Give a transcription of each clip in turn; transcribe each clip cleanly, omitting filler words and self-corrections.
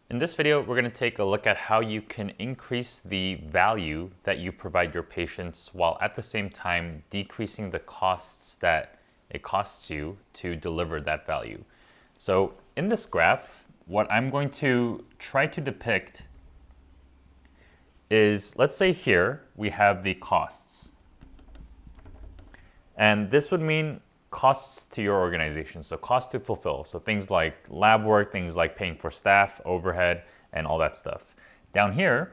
In this video, we're going to take a look at how you can increase the value that you provide your patients while at the same time decreasing the costs that it costs you to deliver that value. So in this graph, what I'm going to try to depict is, let's say here we have the costs. And this would mean costs to your organization, so cost to fulfill. So things like lab work, things like paying for staff, overhead, and all that stuff. Down here,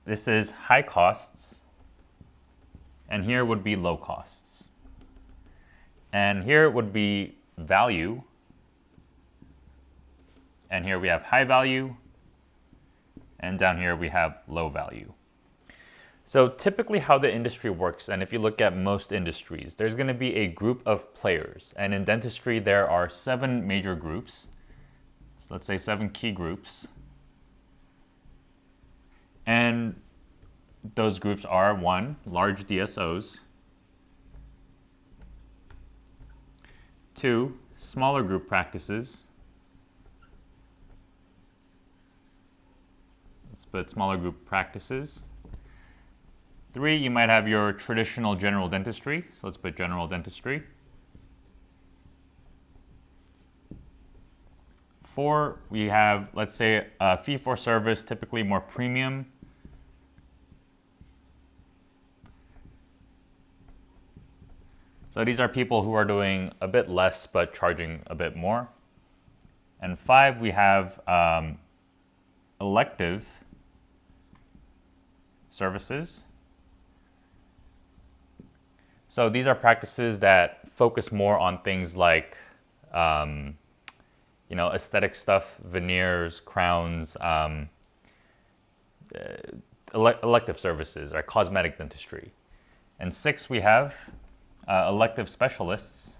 this is high costs, and here would be low costs. And here would be value, and here we have high value, and down here we have low value. So typically how the industry works, and if you look at most industries, there's going to be a group of players. And in dentistry, there are 7 major groups. So let's say 7 key groups. And those groups are 1, large DSOs. 2, smaller group practices. Let's put smaller group practices. 3, you might have your traditional general dentistry. So let's put general dentistry. 4, we have, let's say, a fee for service, typically more premium. So these are people who are doing a bit less but charging a bit more. And 5, we have elective services. So these are practices that focus more on things like, aesthetic stuff, veneers, crowns, elective services, or cosmetic dentistry. And 6, we have elective specialists.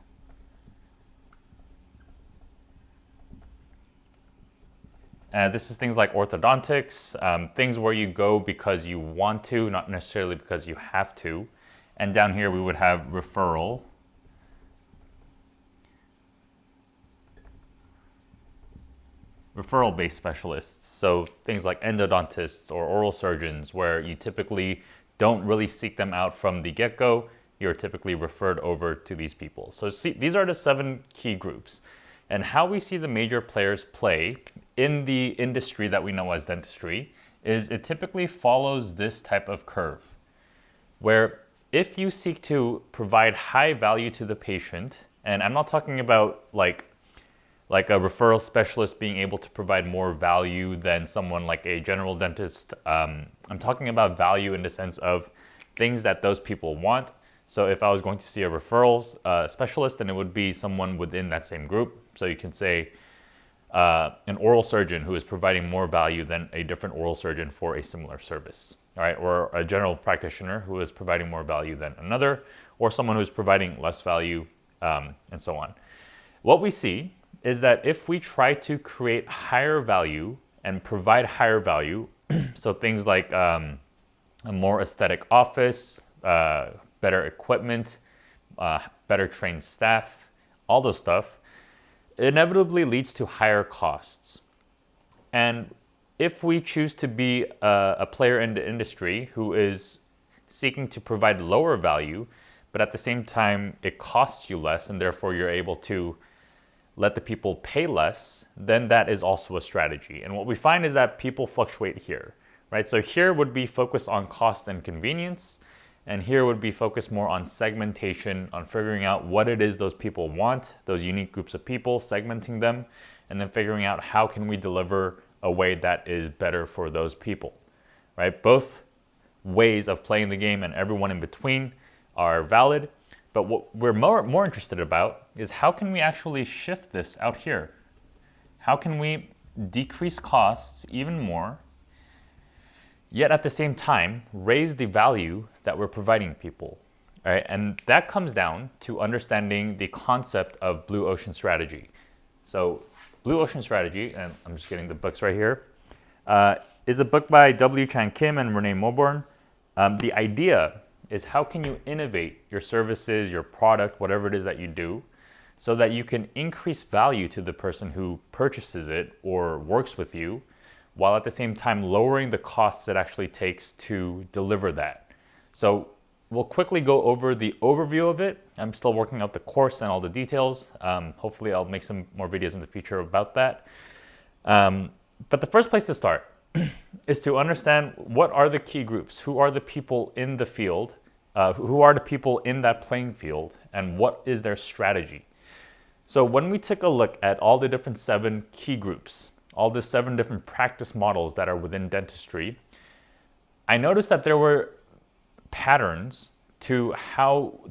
This is things like orthodontics, things where you go because you want to, not necessarily because you have to. And down here we would have referral-based specialists. So things like endodontists or oral surgeons, where you typically don't really seek them out from the get-go. You're typically referred over to these people. So see, these are the 7 key groups. And how we see the major players play in the industry that we know as dentistry is it typically follows this type of curve, where if you seek to provide high value to the patient, and I'm not talking about like a referral specialist being able to provide more value than someone like a general dentist. I'm talking about value in the sense of things that those people want. So if I was going to see a referral specialist, then it would be someone within that same group. So you can say an oral surgeon who is providing more value than a different oral surgeon for a similar service. All right, or a general practitioner who is providing more value than another, or someone who is providing less value, and so on. What we see is that if we try to create higher value and provide higher value, so things like a more aesthetic office, better equipment, better trained staff, all those stuff, it inevitably leads to higher costs. And if we choose to be a player in the industry who is seeking to provide lower value, but at the same time it costs you less and therefore you're able to let the people pay less, then that is also a strategy. And what we find is that people fluctuate here, right? So here would be focused on cost and convenience, and here would be focused more on segmentation, on figuring out what it is those people want, those unique groups of people, segmenting them, and then figuring out how can we deliver a way that is better for those people, right? Both ways of playing the game and everyone in between are valid, but what we're more interested about is how can we actually shift this out here? How can we decrease costs even more, yet at the same time raise the value that we're providing people, right? And that comes down to understanding the concept of blue ocean strategy. So Blue Ocean Strategy, and I'm just getting the books right here, is a book by W. Chan Kim and Renee Moborn. The idea is how can you innovate your services, your product, whatever it is that you do, so that you can increase value to the person who purchases it or works with you, while at the same time lowering the costs it actually takes to deliver that. So we'll quickly go over the overview of it. I'm still working out the course and all the details. Hopefully I'll make some more videos in the future about that. But the first place to start is to understand what are the key groups, who are the people in the field, who are the people in that playing field, and what is their strategy. So when we took a look at all the different 7 key groups, all the 7 different practice models that are within dentistry, I noticed that there were patterns to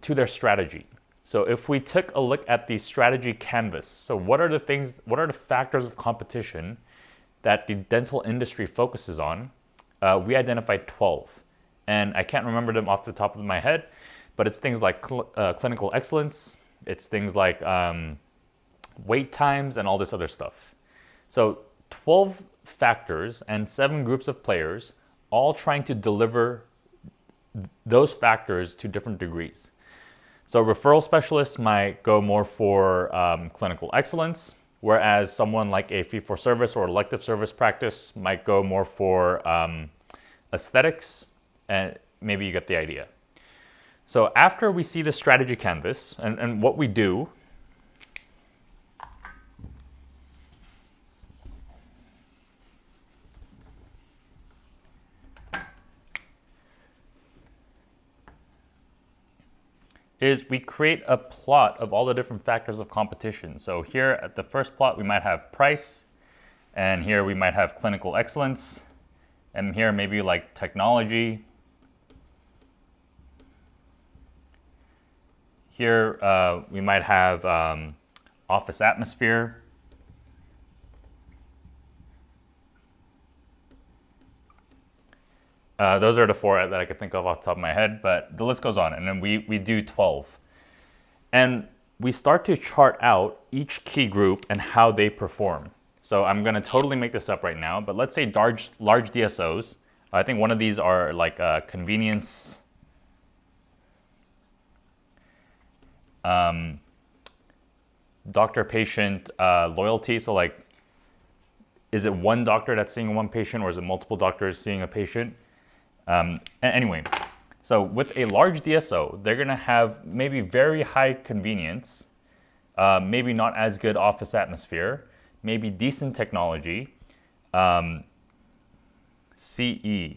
their strategy. So if we took a look at the strategy canvas, so what are the factors of competition that the dental industry focuses on, we identified 12. And I can't remember them off the top of my head, but it's things like clinical excellence, it's things like wait times and all this other stuff. So 12 factors and 7 groups of players all trying to deliver those factors to different degrees. So referral specialists might go more for clinical excellence, whereas someone like a fee-for-service or elective service practice might go more for aesthetics, and maybe you get the idea. So after we see the strategy canvas, and what we do is we create a plot of all the different factors of competition. So here at the first plot, we might have price, and here we might have clinical excellence, and here maybe like technology. Here we might have office atmosphere. Those are the 4 that I could think of off the top of my head, but the list goes on, and then we do 12. And we start to chart out each key group and how they perform. So I'm going to totally make this up right now, but let's say large DSOs. I think one of these are like convenience, doctor-patient loyalty. So like, is it one doctor that's seeing one patient, or is it multiple doctors seeing a patient? Anyway, so with a large DSO, they're going to have maybe very high convenience, maybe not as good office atmosphere, maybe decent technology, CE,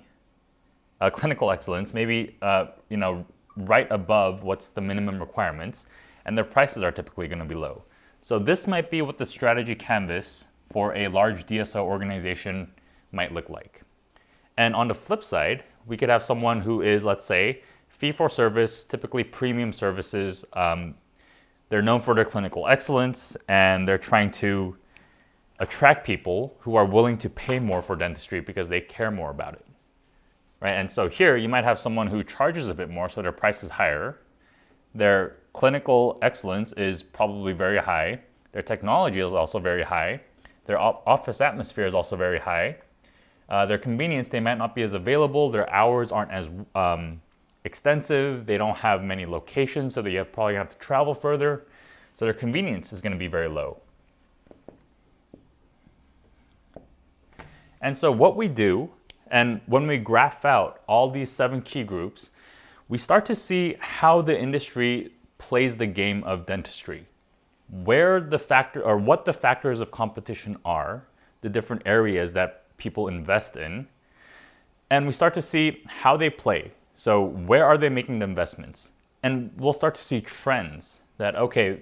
clinical excellence, maybe right above what's the minimum requirements, and their prices are typically going to be low. So this might be what the strategy canvas for a large DSO organization might look like. And on the flip side, we could have someone who is, let's say, fee-for-service, typically premium services. They're known for their clinical excellence, and they're trying to attract people who are willing to pay more for dentistry because they care more about it, right? And so here you might have someone who charges a bit more, so their price is higher. Their clinical excellence is probably very high. Their technology is also very high. Their office atmosphere is also very high. Their convenience, they might not be as available. Their hours aren't as extensive. They don't have many locations, so they probably have to travel further. So their convenience is going to be very low. And so what we do, and when we graph out all these 7 key groups, we start to see how the industry plays the game of dentistry, what the factors of competition are, the different areas that people invest in, and we start to see how they play. So where are they making the investments? And we'll start to see trends that, okay,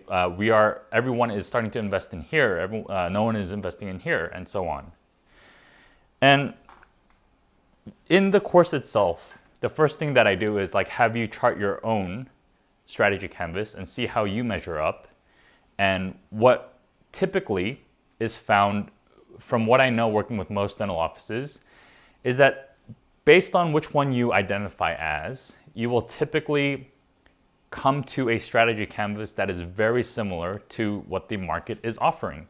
everyone is starting to invest in here, no one is investing in here, and so on. And in the course itself, the first thing that I do is like have you chart your own strategy canvas and see how you measure up. And what typically is found from what I know working with most dental offices is that based on which one you identify as, you will typically come to a strategy canvas that is very similar to what the market is offering.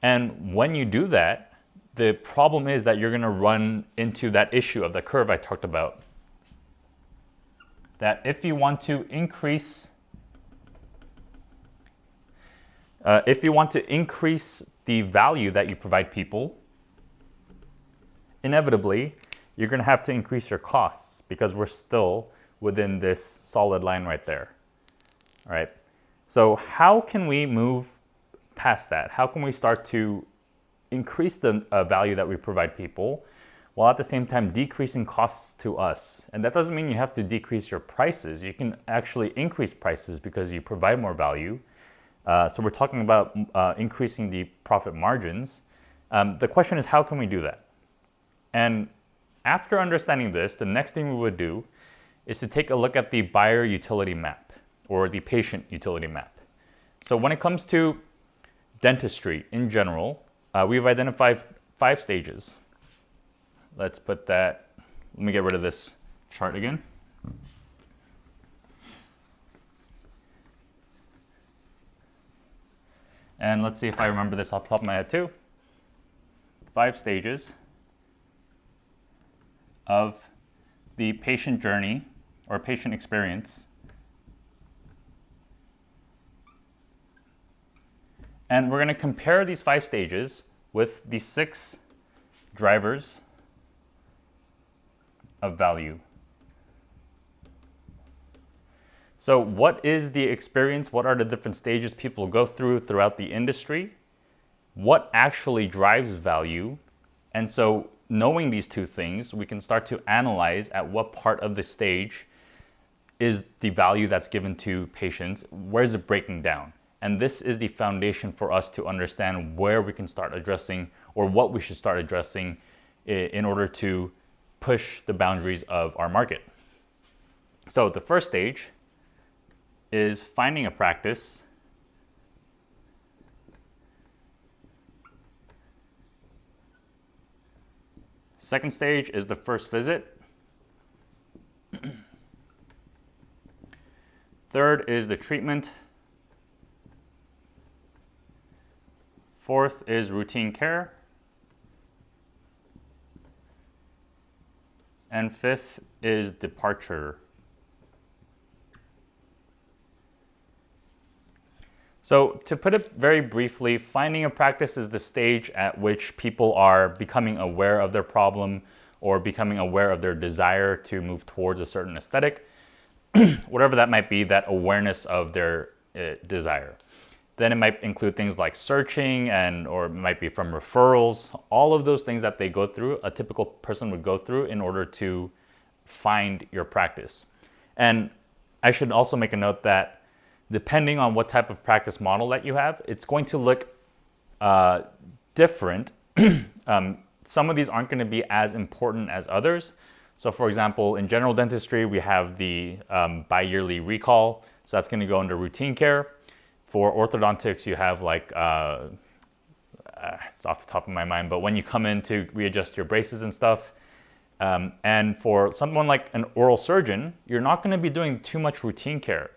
And when you do that, the problem is that you're going to run into that issue of the curve I talked about. That if you want to increase the value that you provide people, inevitably, you're going to have to increase your costs because we're still within this solid line right there. All right. So how can we move past that? How can we start to increase the value that we provide people while at the same time decreasing costs to us? And that doesn't mean you have to decrease your prices. You can actually increase prices because you provide more value. So we're talking about increasing the profit margins. The question is, how can we do that? And after understanding this, the next thing we would do is to take a look at the buyer utility map or the patient utility map. So when it comes to dentistry in general, we've identified 5 stages. Let's put that, let me get rid of this chart again. And let's see if I remember this off the top of my head too. 5 stages of the patient journey or patient experience. And we're going to compare these 5 stages with the 6 drivers of value. So what is the experience? What are the different stages people go through throughout the industry? What actually drives value? And so knowing these 2 things, we can start to analyze at what part of the stage is the value that's given to patients. Where is it breaking down? And this is the foundation for us to understand where we can start addressing or what we should start addressing in order to push the boundaries of our market. So the first stage is finding a practice. Second stage is the first visit. Third is the treatment. Fourth is routine care. And fifth is departure. So to put it very briefly, finding a practice is the stage at which people are becoming aware of their problem or becoming aware of their desire to move towards a certain aesthetic, whatever that might be, that awareness of their desire. Then it might include things like searching or it might be from referrals, all of those things that they go through, a typical person would go through in order to find your practice. And I should also make a note that depending on what type of practice model that you have, it's going to look different. Some of these aren't going to be as important as others. So for example, in general dentistry, we have the bi-yearly recall. So that's going to go under routine care. For orthodontics, you have like, it's off the top of my mind, but when you come in to readjust your braces and stuff. And for someone like an oral surgeon, you're not going to be doing too much routine care.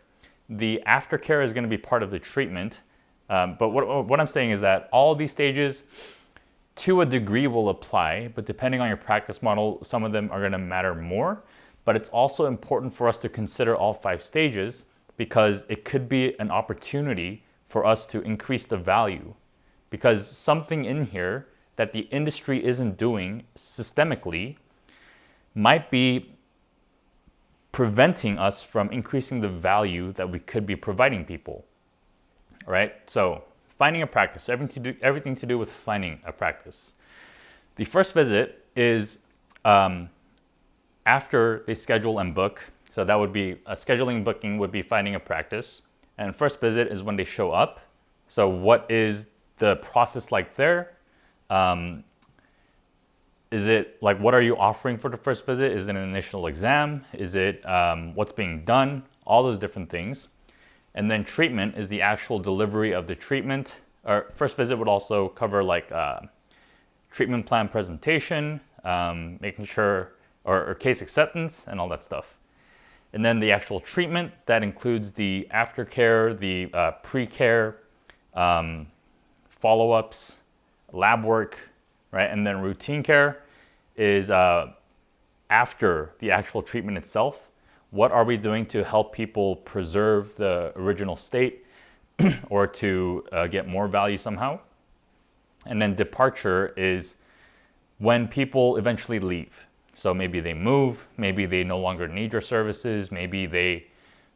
The aftercare is going to be part of the treatment. But what I'm saying is that all these stages, to a degree, will apply, but depending on your practice model, some of them are going to matter more. But it's also important for us to consider all 5 stages because it could be an opportunity for us to increase the value. Because something in here that the industry isn't doing systemically might be preventing us from increasing the value that we could be providing people. All right, so finding a practice, everything to do with finding a practice. The first visit is after they schedule and book. So that would be a scheduling booking would be finding a practice. And first visit is when they show up. So what is the process like there? Is it like, what are you offering for the first visit? Is it an initial exam? Is it what's being done? All those different things. And then treatment is the actual delivery of the treatment. Our first visit would also cover like treatment plan presentation, making sure, or case acceptance and all that stuff. And then the actual treatment, that includes the aftercare, the pre-care, follow-ups, lab work, right? And then routine care is after the actual treatment itself. What are we doing to help people preserve the original state or to get more value somehow? And then departure is when people eventually leave. So maybe they move, maybe they no longer need your services, maybe they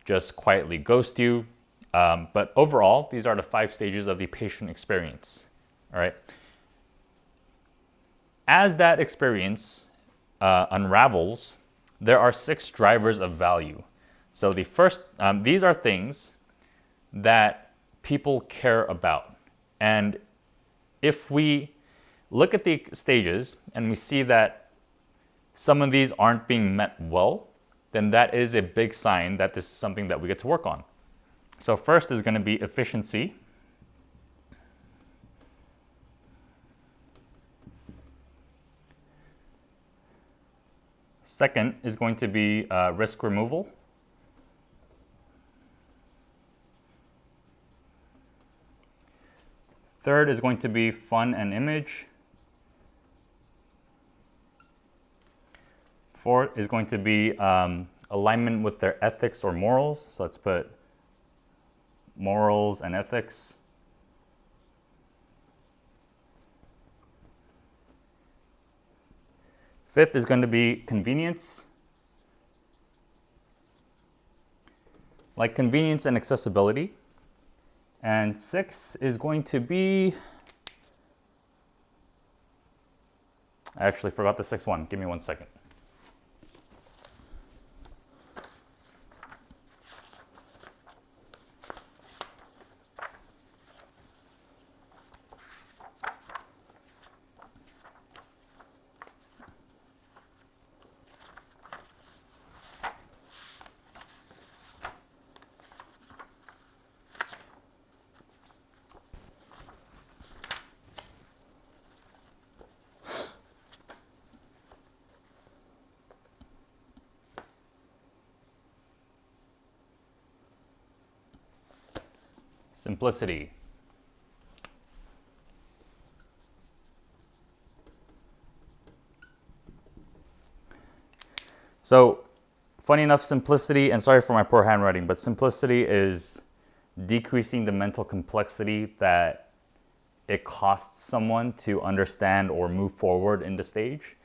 just quietly ghost you. But overall, these are the 5 stages of the patient experience. All right. As that experience unravels, there are 6 drivers of value. So the first, these are things that people care about. And if we look at the stages and we see that some of these aren't being met well, then that is a big sign that this is something that we get to work on. So first is going to be efficiency. Second is going to be risk removal. Third is going to be fun and image. Fourth is going to be alignment with their ethics or morals. So let's put morals and ethics. Fifth is going to be convenience. Like convenience and accessibility. And 6 is going to be, I actually forgot the 6th one. Give me 1 second. Simplicity. So, funny enough, simplicity, and sorry for my poor handwriting, but simplicity is decreasing the mental complexity that it costs someone to understand or move forward in the stage.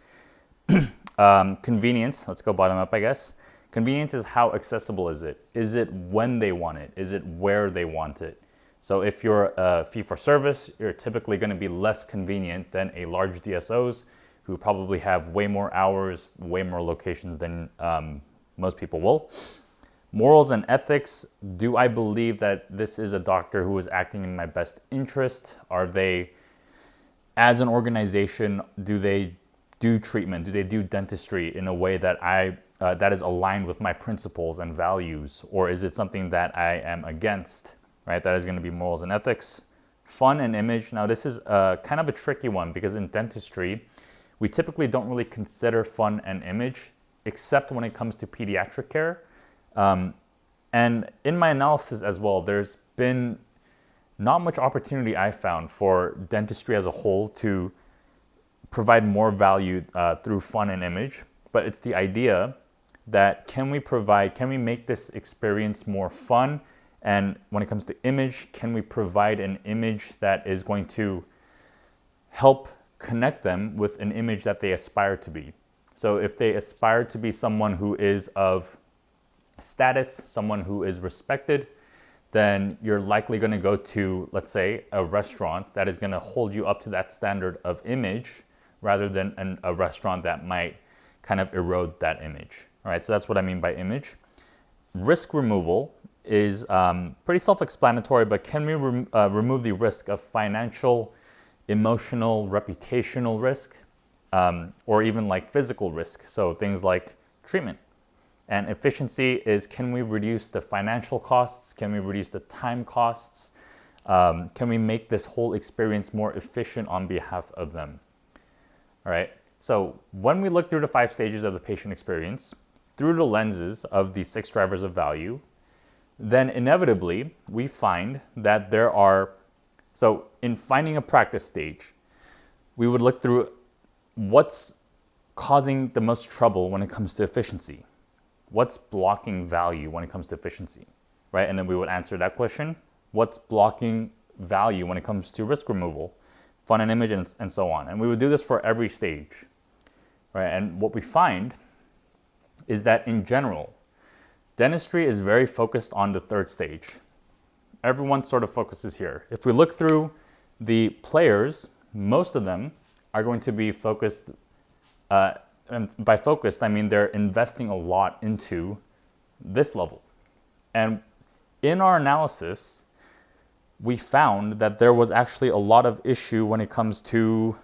Convenience, let's go bottom up, I guess. Convenience is how accessible is it? Is it when they want it? Is it where they want it? So if you're a fee-for-service, you're typically going to be less convenient than a large DSOs who probably have way more hours, way more locations than most people will. Morals and ethics, do I believe that this is a doctor who is acting in my best interest? Are they, as an organization, do they do treatment? Do they do dentistry in a way that that is aligned with my principles and values? Or is it something that I am against? Right, that is going to be morals and ethics. Fun and image. Now, this is kind of a tricky one because in dentistry, we typically don't really consider fun and image, except when it comes to pediatric care. And in my analysis as well, there's been not much opportunity I found for dentistry as a whole to provide more value through fun and image. But it's the idea that can we make this experience more fun? And when it comes to image, can we provide an image that is going to help connect them with an image that they aspire to be? So if they aspire to be someone who is of status, someone who is respected, then you're likely going to go to, let's say, a restaurant that is going to hold you up to that standard of image rather than a restaurant that might kind of erode that image. All right, so that's what I mean by image. Risk removal is pretty self-explanatory, but can we remove the risk of financial, emotional, reputational risk, or even like physical risk? So things like treatment. And efficiency is, can we reduce the financial costs? Can we reduce the time costs? Can we make this whole experience more efficient on behalf of them? All right. So when we look through the 5 stages of the patient experience, through the lenses of the 6 drivers of value, then inevitably we find that there are, so in finding a practice stage, we would look through what's causing the most trouble when it comes to efficiency. What's blocking value when it comes to efficiency, right? And then we would answer that question. What's blocking value when it comes to risk removal? font and image, and so on. And we would do this for every stage, right? And what we find is that in general, dentistry is very focused on the third stage. Everyone sort of focuses here. If we look through the players, most of them are going to be focused, and by focused, I mean they're investing a lot into this level. And in our analysis, we found that there was actually a lot of issue when it comes to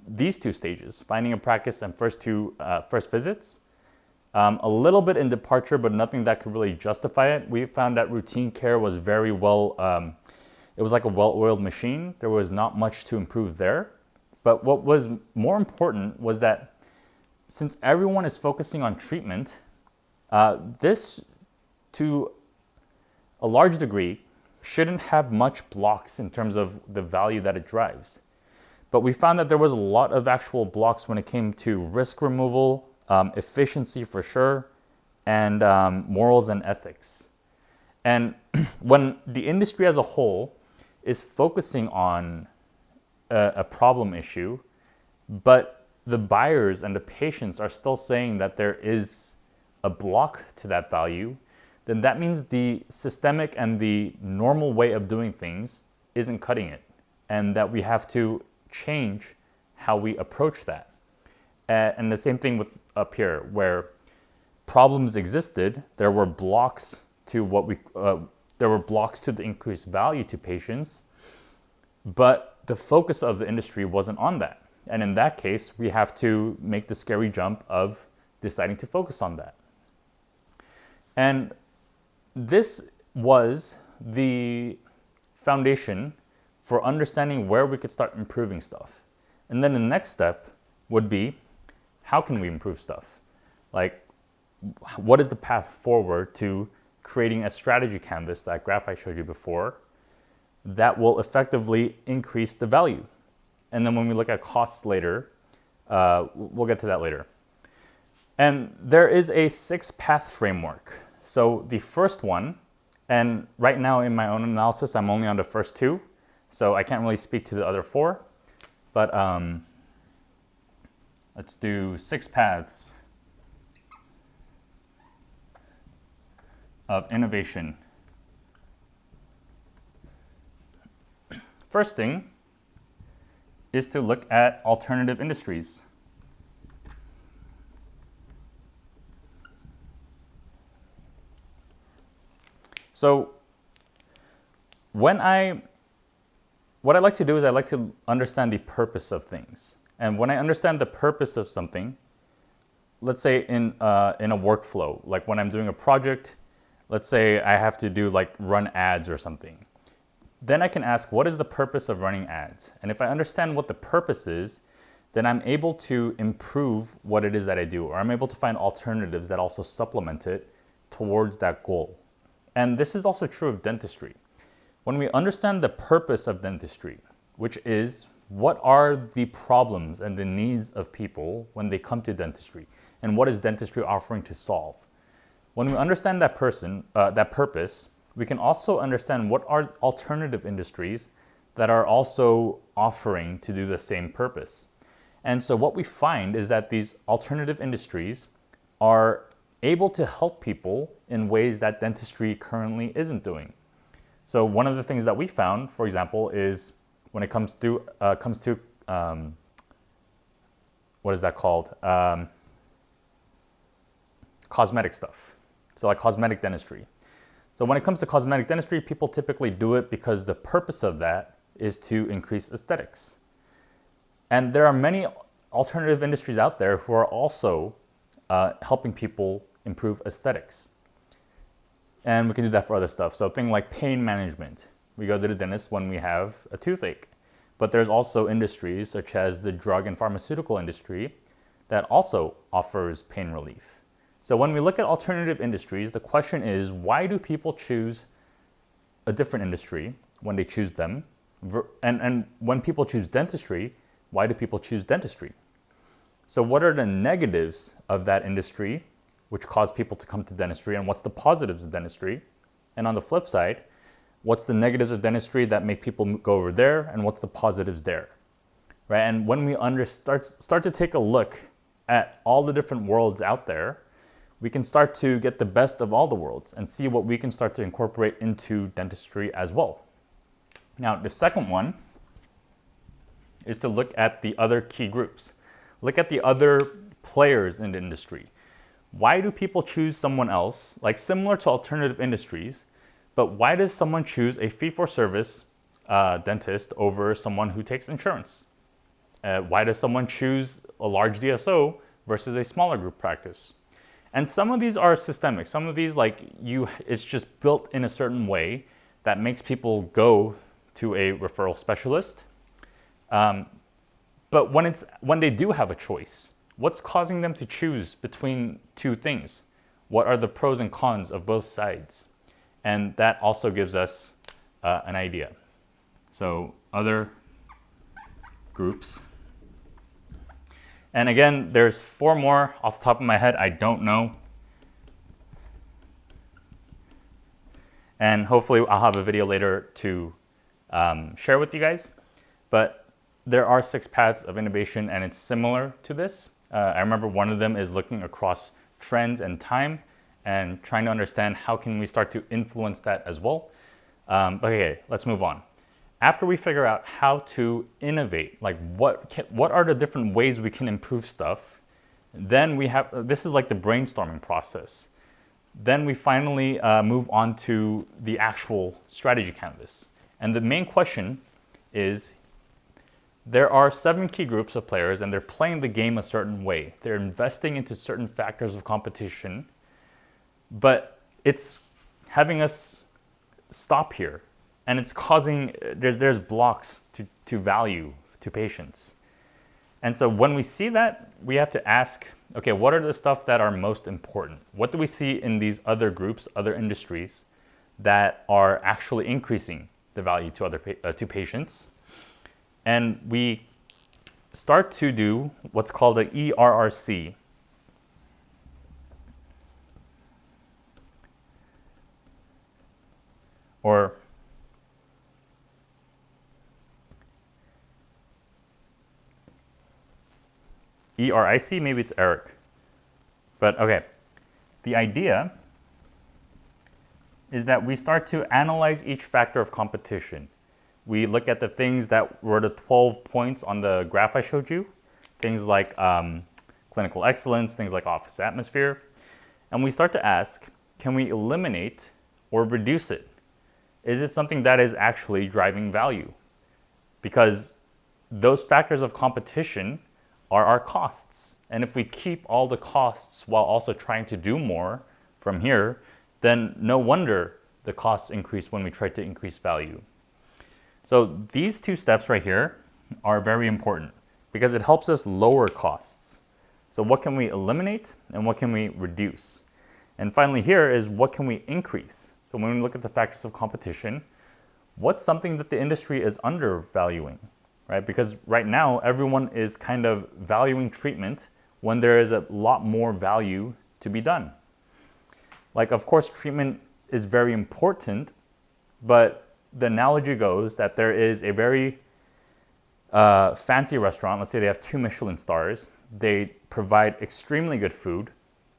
these two stages, finding a practice and first visits. A little bit in departure, but nothing that could really justify it. We found that routine care was very well, it was like a well-oiled machine. There was not much to improve there. But what was more important was that since everyone is focusing on treatment, this, to a large degree, shouldn't have much blocks in terms of the value that it drives. But we found that there was a lot of actual blocks when it came to risk removal, efficiency for sure, and morals and ethics. And when the industry as a whole is focusing on a problem issue, but the buyers and the patients are still saying that there is a block to that value, then that means the systemic and the normal way of doing things isn't cutting it, and that we have to change how we approach that. And the same thing with up here, where problems existed, there were blocks to the increased value to patients, but the focus of the industry wasn't on that. And in that case, we have to make the scary jump of deciding to focus on that. And this was the foundation for understanding where we could start improving stuff. And then the next step would be, how can we improve stuff? Like, what is the path forward to creating a strategy canvas, that graph I showed you before, that will effectively increase the value? And then when we look at costs later, we'll get to that later. And there is a 6-path framework. So the first one, and right now in my own analysis, I'm only on the first 2, so I can't really speak to the other 4, but let's do 6 paths of innovation. First thing is to look at alternative industries. So what I like to do is I like to understand the purpose of things. And when I understand the purpose of something, let's say in a workflow, like when I'm doing a project, let's say I have to do like run ads or something. Then I can ask, what is the purpose of running ads? And if I understand what the purpose is, then I'm able to improve what it is that I do, or I'm able to find alternatives that also supplement it towards that goal. And this is also true of dentistry. When we understand the purpose of dentistry, which is what are the problems and the needs of people when they come to dentistry, and what is dentistry offering to solve? When we understand that purpose, we can also understand what are alternative industries that are also offering to do the same purpose. And so what we find is that these alternative industries are able to help people in ways that dentistry currently isn't doing. So one of the things that we found, for example, is when it comes to what is that called? Cosmetic stuff. So like cosmetic dentistry. So when it comes to cosmetic dentistry, people typically do it because the purpose of that is to increase aesthetics. And there are many alternative industries out there who are also helping people improve aesthetics. And we can do that for other stuff. So things like pain management. We go to the dentist when we have a toothache. But there's also industries such as the drug and pharmaceutical industry that also offers pain relief. So when we look at alternative industries, the question is, why do people choose a different industry when they choose them? And when people choose dentistry, why do people choose dentistry? So what are the negatives of that industry which cause people to come to dentistry, and what's the positives of dentistry? And on the flip side, What's the negatives of dentistry that make people go over there, and what's the positives there, right? And when we start to take a look at all the different worlds out there, we can start to get the best of all the worlds and see what we can start to incorporate into dentistry as well. Now, the second one is to look at the other key groups. Look at the other players in the industry. Why do people choose someone else, like similar to alternative industries, but why does someone choose a fee-for-service dentist over someone who takes insurance? Why does someone choose a large DSO versus a smaller group practice? And some of these are systemic. Some of these, it's just built in a certain way that makes people go to a referral specialist. But when they do have a choice, what's causing them to choose between two things? What are the pros and cons of both sides? And that also gives us an idea. So other groups. And again, there's 4 more off the top of my head. I don't know. And hopefully I'll have a video later to share with you guys. But there are 6 paths of innovation, and it's similar to this. I remember one of them is looking across trends and time and trying to understand how can we start to influence that as well. Okay, let's move on. After we figure out how to innovate, like what are the different ways we can improve stuff, then this is like the brainstorming process. Then we finally move on to the actual strategy canvas. And the main question is, there are 7 key groups of players and they're playing the game a certain way. They're investing into certain factors of competition, but it's having us stop here. And it's causing, there's blocks to value to patients. And so when we see that, we have to ask, okay, what are the stuff that are most important? What do we see in these other groups, other industries that are actually increasing the value to patients? And we start to do what's called an ERRC. Or ERIC, maybe it's Eric. But okay, the idea is that we start to analyze each factor of competition. We look at the things that were the 12 points on the graph I showed you, things like clinical excellence, things like office atmosphere, and we start to ask, can we eliminate or reduce it? Is it something that is actually driving value? Because those factors of competition are our costs. And if we keep all the costs while also trying to do more from here, then no wonder the costs increase when we try to increase value. So these 2 steps right here are very important because it helps us lower costs. So what can we eliminate and what can we reduce? And finally here is what can we increase? So when we look at the factors of competition, what's something that the industry is undervaluing, right? Because right now everyone is kind of valuing treatment when there is a lot more value to be done. Like, of course, treatment is very important, but the analogy goes that there is a very fancy restaurant. Let's say they have 2 Michelin stars. They provide extremely good food,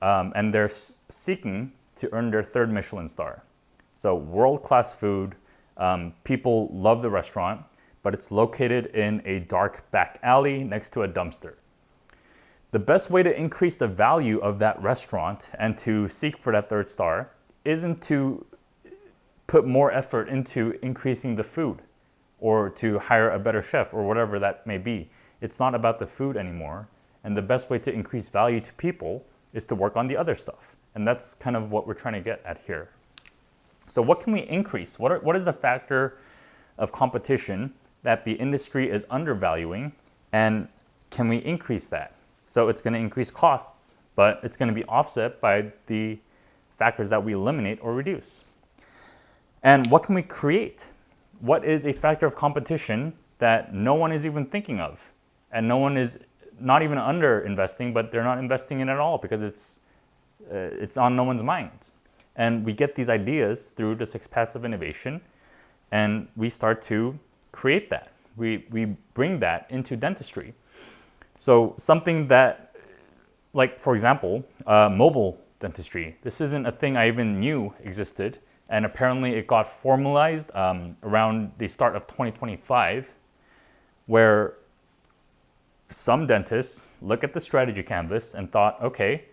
and they're seeking to earn their 3rd Michelin star. So world-class food. People love the restaurant, but it's located in a dark back alley next to a dumpster. The best way to increase the value of that restaurant and to seek for that 3rd star isn't to put more effort into increasing the food or to hire a better chef or whatever that may be. It's not about the food anymore. And the best way to increase value to people is to work on the other stuff. And that's kind of what we're trying to get at here. So what can we increase? What is the factor of competition that the industry is undervaluing, and can we increase that? So it's going to increase costs, but it's going to be offset by the factors that we eliminate or reduce. And what can we create? What is a factor of competition that no one is even thinking of? And no one is not even under investing, but they're not investing in it at all because it's on no one's mind. And we get these ideas through the 6 paths of innovation. and we start to create that. We bring that into dentistry. So something that, like for example, mobile dentistry. This isn't a thing I even knew existed, and apparently it got formalized around the start of 2025, where some dentists look at the strategy canvas and thought, okay,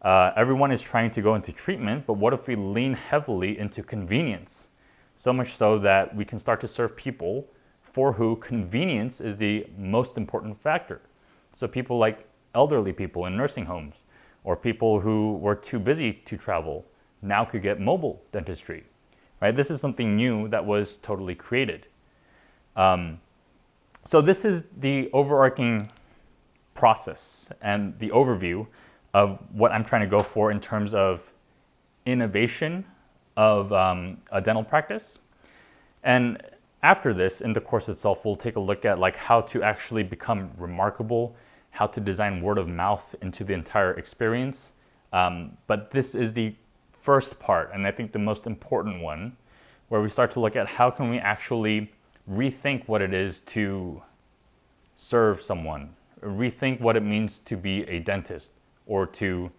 everyone is trying to go into treatment, but what if we lean heavily into convenience? So much so that we can start to serve people for who convenience is the most important factor. So people like elderly people in nursing homes, or people who were too busy to travel, now could get mobile dentistry, right? This is something new that was totally created. So this is the overarching process and the overview of what I'm trying to go for in terms of innovation of a dental practice. And after this, in the course itself, we'll take a look at like how to actually become remarkable, how to design word of mouth into the entire experience. But this is the first part, and I think the most important one, where we start to look at how can we actually rethink what it is to serve someone, rethink what it means to be a dentist or to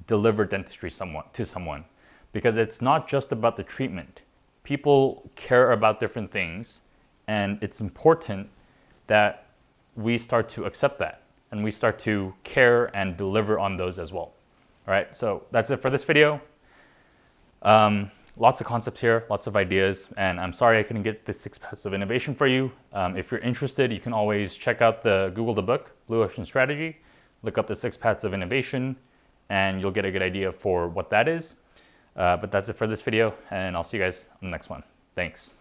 deliver dentistry to someone. Because it's not just about the treatment. People care about different things, and it's important that we start to accept that and we start to care and deliver on those as well. All right, so that's it for this video. Lots of concepts here, lots of ideas, and I'm sorry I couldn't get the 6 paths of innovation for you. If you're interested, you can always check out Google the book, Blue Ocean Strategy, look up the 6 paths of innovation, and you'll get a good idea for what that is. But that's it for this video, and I'll see you guys on the next one. Thanks.